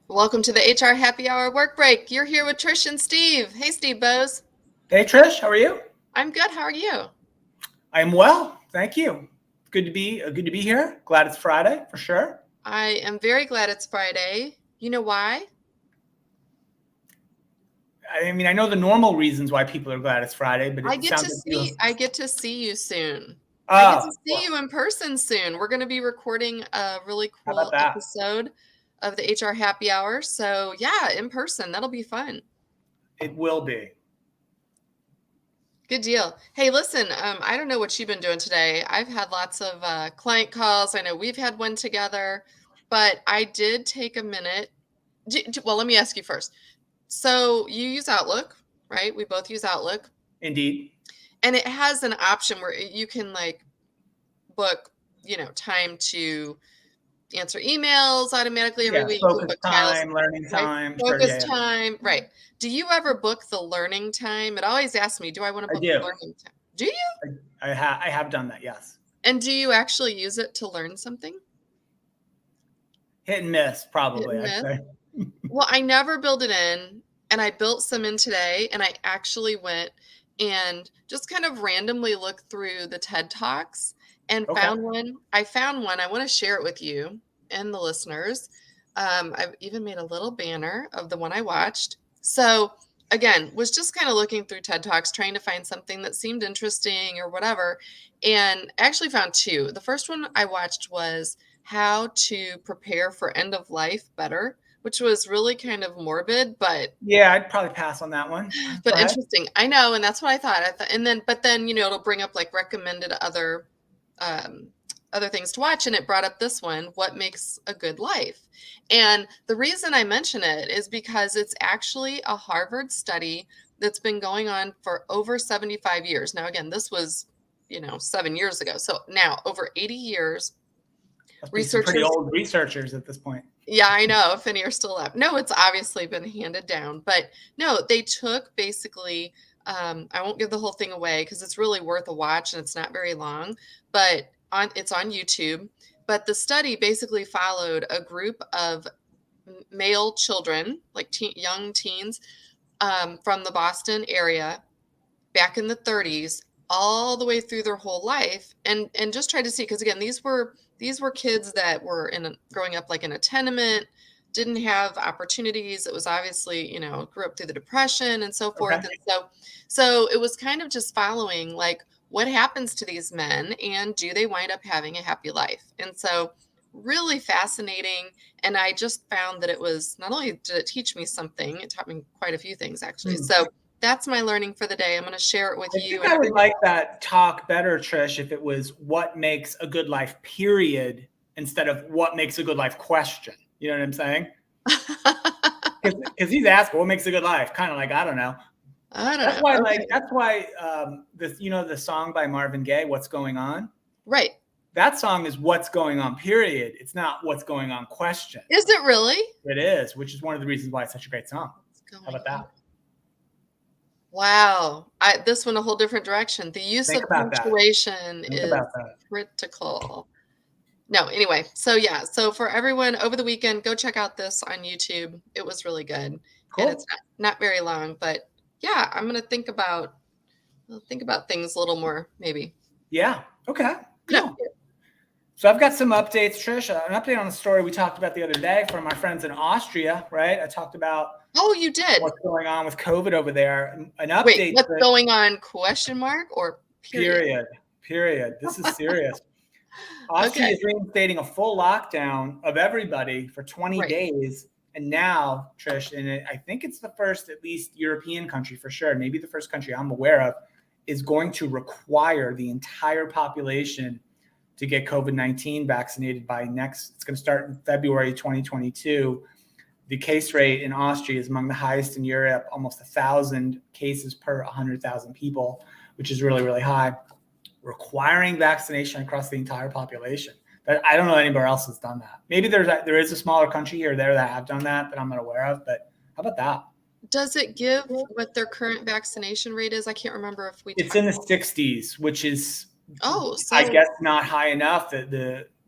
Welcome to the HR Happy Hour Work Break. You're here with Trish and Steve. Hey, Steve Bose. Hey, Trish, how are you? I'm good. How are you? I'm well, thank you. Good to be here. Glad it's Friday for sure. I am very glad it's Friday. You know why? I mean, I know the normal reasons why people are glad it's Friday, but I it get sounds to like you. see you soon. I get Oh, to see well, you in person soon. We're going to be recording a really how about cool that? episode of the HR Happy Hour. So yeah, in person, that'll be fun. It will be. Good deal. Hey, listen, I don't know what you've been doing today. I've had lots of client calls. I know we've had one together, but I did take a minute. Well, let me ask you first. So you use Outlook, right? We both use Outlook, Indeed. and it has an option where you can like book, time to answer emails automatically every Yeah, week. You can focus book Kyle's, time, learning right? time. Sure, Focus yeah. time, right? Do you ever book the learning time? It always asks me, do I want to I book do. learning time? Do you? I have done that, yes. And do you actually use it to learn something? Hit and miss, Hit probably, and I'd miss? say. Well, I never build it in, and I built some in today, and I actually went and just kind of randomly looked through the TED Talks and Okay. found one. I found one. I want to share it with you and the listeners. I've even made a little banner of the one I watched. So again, was just kind of looking through TED Talks, trying to find something that seemed interesting or whatever, and I actually found two. The first one I watched was how to prepare for end of life better, which was really kind of morbid, but Yeah, I'd probably pass on that one. Go ahead. interesting. I know, and that's what I thought. And then it'll bring up like recommended um, other things to watch, and it brought up this one, what makes a good life. And the reason I mention it is because it's actually a Harvard study that's been going on for over 75 years. Now, again, this was 7 years ago, so now over 80 years. Must be some pretty Researchers, old researchers at this point. yeah, I know, if any are still up. No, it's obviously been handed down, but no, they took basically, I won't give the whole thing away because it's really worth a watch and it's not very long, but it's on YouTube. But the study basically followed a group of male children, like young teens, from the Boston area back in the 30s, all the way through their whole life, and just try to see, because again, these were kids that were growing up like in a tenement, didn't have opportunities. It was obviously, grew up through the Depression and so forth. Okay. And so it was kind of just following like what happens to these men and do they wind up having a happy life. And so really fascinating. And I just found that it was, not only did it teach me something, it taught me quite a few things actually. So that's my learning for the day. I'm going to share it with I you think and I would everyone. like that talk better, Trish, if it was what makes a good life, period, instead of what makes a good life question. You know what I'm saying? Because he's asking what makes a good life. Kind of like, I don't know. I don't That's know. why, Okay. the song by Marvin Gaye, What's Going On? Right. That song is what's going on, period. It's not what's going on, question. Is it really? It is, which is one of the reasons why it's such a great song. What's How going about on? that? Wow. This went a whole different direction. The use Think of about that. punctuation Think is about that. critical. No, anyway. So yeah. So for everyone over the weekend, go check out this on YouTube. It was really good. And Cool. it's not very long, but yeah, I'm going to think about things a little more, maybe. Yeah. Okay. No. Cool. So I've got some updates, Trish. An update on a story we talked about the other day from our friends in Austria, right? I talked about Oh, you did. what's going on with COVID over there. An update. Wait, what's going on? Question mark or period? Period. This is serious. Austria is reinstating a full lockdown of everybody for 20 Right. days. And now, Trish, and I think it's the first, at least European country for sure, maybe the first country I'm aware of, is going to require the entire population to get COVID-19 vaccinated by it's going to start in February 2022. The case rate in Austria is among the highest in Europe, almost 1,000 cases per 100,000 people, which is really, really high. Requiring vaccination across the entire population. But I don't know anywhere else has done that. Maybe there is a smaller country here or there that have done that I'm not aware of, but how about that? Does it give what their current vaccination rate is? I can't remember if we It's in the 60s, which is, so I guess, not high enough.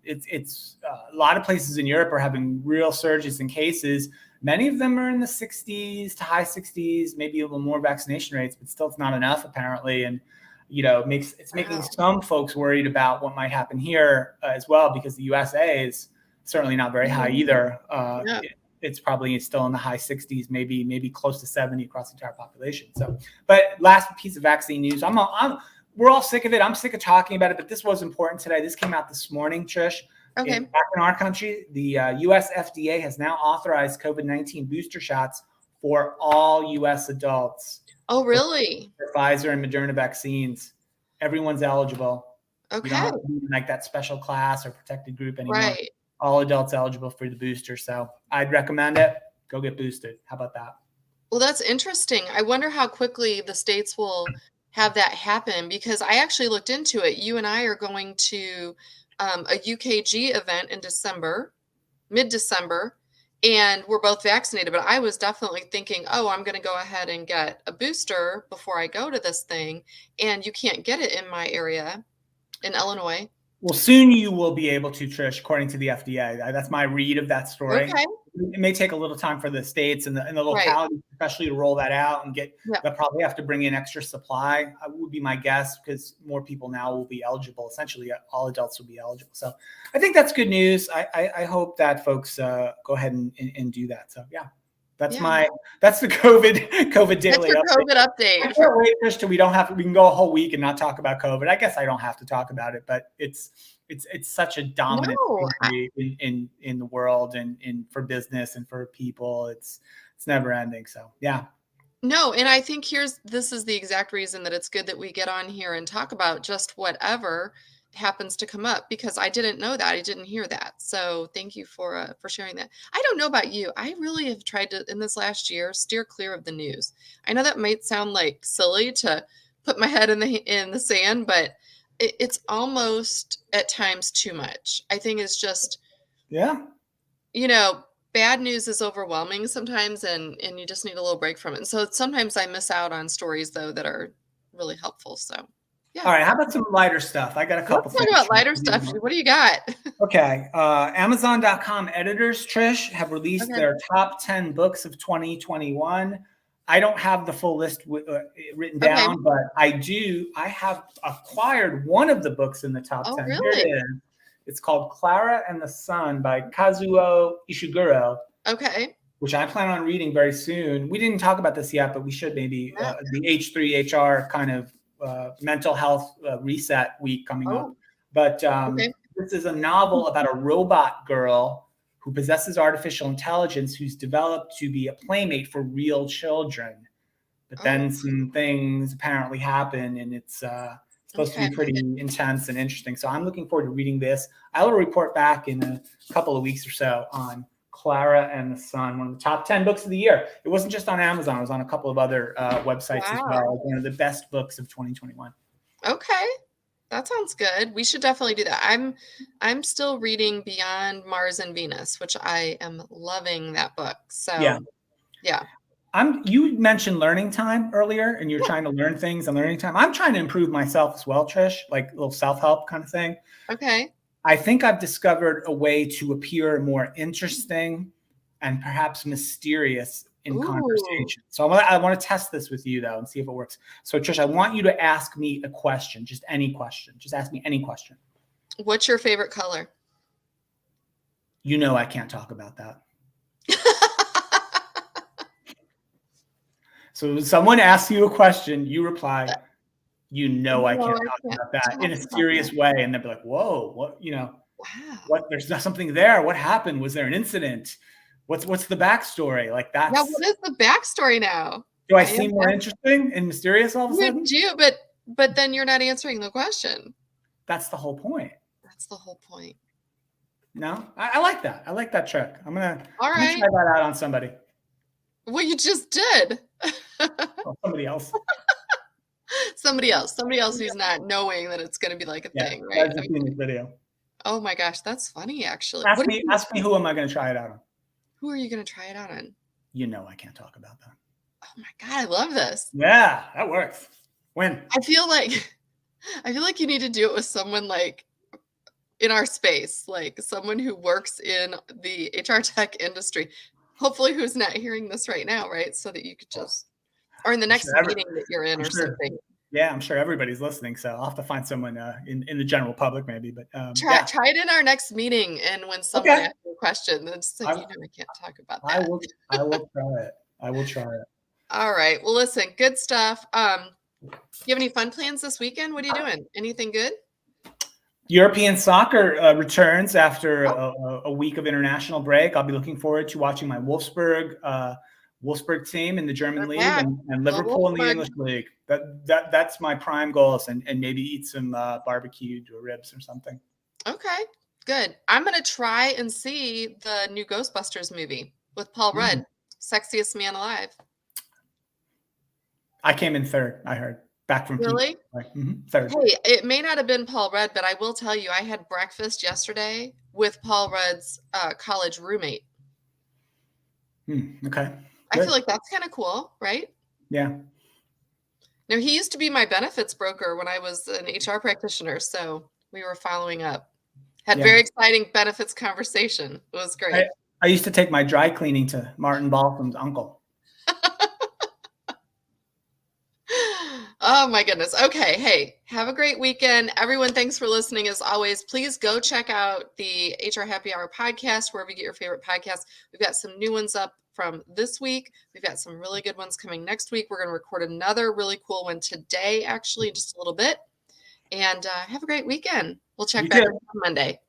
it's a lot of places in Europe are having real surges in cases. Many of them are in the 60s to high 60s, maybe a little more vaccination rates, but still it's not enough apparently. And, it's making some folks worried about what might happen here as well, because the USA is certainly not very high either. It's probably still in the high 60s, maybe close to 70 across the entire population. So, but last piece of vaccine news, we're all sick of it. I'm sick of talking about it, but this was important today. This came out this morning, Trish. Okay. Back in our country, the U.S. FDA has now authorized COVID-19 booster shots for all U.S. adults. Oh, really? For Pfizer and Moderna vaccines. Everyone's eligible. Okay. You don't have to be in like that special class or protected group anymore. Right. All adults eligible for the booster. So I'd recommend it. Go get boosted. How about that? Well, that's interesting. I wonder how quickly the states will have that happen, because I actually looked into it. You and I are going to a UKG event in December, mid-December, and we're both vaccinated. But I was definitely thinking, oh, I'm going to go ahead and get a booster before I go to this thing. And you can't get it in my area in Illinois. Well, soon you will be able to, Trish, according to the FDA. That's my read of that story. Okay. It may take a little time for the states and the localities, especially, to roll that out and they'll probably have to bring in extra supply, would be my guess, because more people now will be eligible. Essentially, all adults will be eligible. So I think that's good news. I hope that folks go ahead and do that. So, yeah. That's the COVID daily update. COVID update. I can't wait, Trish, till we can go a whole week and not talk about COVID. I guess I don't have to talk about it, but it's such a dominant thing in the world and for business and for people. It's never ending. So yeah. No, and I think this is the exact reason that it's good that we get on here and talk about just whatever happens to come up, because I didn't know that. I didn't hear that. So thank you for sharing that. I don't know about you. I really have tried to, in this last year, steer clear of the news. I know that might sound like silly to put my head in the sand, but it's almost at times too much. I think it's just, bad news is overwhelming sometimes, and you just need a little break from it. And so sometimes I miss out on stories, though, that are really helpful. So yeah. All right. How about some lighter stuff? I got a couple things. Let's talk about lighter stuff. What do you got? Okay. Amazon.com editors, Trish, have released their top 10 books of 2021. I don't have the full list written down, but I have acquired one of the books in the top 10. Really? Here it is. It's called Clara and the Sun by Kazuo Ishiguro. Okay. Which I plan on reading very soon. We didn't talk about this yet, but we should maybe. The H3HR kind of mental health reset week coming up. But this is a novel about a robot girl who possesses artificial intelligence, who's developed to be a playmate for real children. But then some things apparently happen, and it's supposed to be pretty intense and interesting. So I'm looking forward to reading this. I will report back in a couple of weeks or so on Clara and the Sun, one of the top 10 books of the year. It wasn't just on Amazon. It was on a couple of other websites as well. One of the best books of 2021. Okay. That sounds good. We should definitely do that. I'm still reading Beyond Mars and Venus, which I am loving that book. So yeah. You mentioned learning time earlier, and you're trying to learn things on learning time. I'm trying to improve myself as well, Trish, like a little self-help kind of thing. Okay. I think I've discovered a way to appear more interesting and perhaps mysterious in conversation. So I want to test this with you, though, and see if it works. So, Trish, I want you to ask me a question, just any question. Just ask me any question. What's your favorite color? You know I can't talk about that. So someone asks you a question, you reply, you know I can't talk about that in a serious way. And they'll be like, whoa, what, what, there's something there. What happened? Was there an incident? What's the backstory? Like that's. Yeah, what is the backstory now? Do I seem more interesting and mysterious all of a sudden? You do, but then you're not answering the question. That's the whole point. That's the whole point. No, I like that. I like that trick. I'm gonna try try that out on somebody. Well, you just did. Somebody else. Somebody else who's not knowing that it's going to be like a thing, right? I've seen this video. Oh my gosh, that's funny, actually. Ask me who am I going to try it out on? Who are you going to try it out on? You know I can't talk about that. Oh my God, I love this. Yeah, that works. When? I feel like you need to do it with someone like in our space, like someone who works in the HR tech industry, hopefully who's not hearing this right now, right? So that you could just, or in the I'm next sure meeting that you're in I'm or sure. something. Yeah, I'm sure everybody's listening. So I'll have to find someone in the general public, maybe. But Try yeah, try it in our next meeting, and when someone okay. asks you a question, then just say, I, I can't talk about I that. will. I will try it. I will try it. All right. Well, listen, good stuff. You have any fun plans this weekend? What are you doing? Anything good? European soccer returns after Oh, a week of international break. I'll be looking forward to watching my Wolfsburg team in the German they're league back. and Go Liverpool in the Wolfsburg. English league. That's my prime goals, and maybe eat some barbecued ribs or something. Okay, good. I'm gonna try and see the new Ghostbusters movie with Paul Mm. Rudd, sexiest man alive. I came in third. I heard back from people. Really? Like, third. Hey, it may not have been Paul Rudd, but I will tell you, I had breakfast yesterday with Paul Rudd's college roommate. Okay, I feel good. like that's kind of cool, right? Yeah, Now, he used to be my benefits broker when I was an HR practitioner, so we were following up. Had yeah. very exciting benefits conversation. It was I great. I used to take my dry cleaning to Martin Balsam's uncle. Oh my goodness. Okay. Hey, have a great weekend. Everyone, thanks for listening. As always, please go check out the HR Happy Hour podcast, wherever you get your favorite podcasts. We've got some new ones up from this week. We've got some really good ones coming next week. We're going to record another really cool one today, actually, in just a little bit. And have a great weekend. We'll check You back too. on Monday.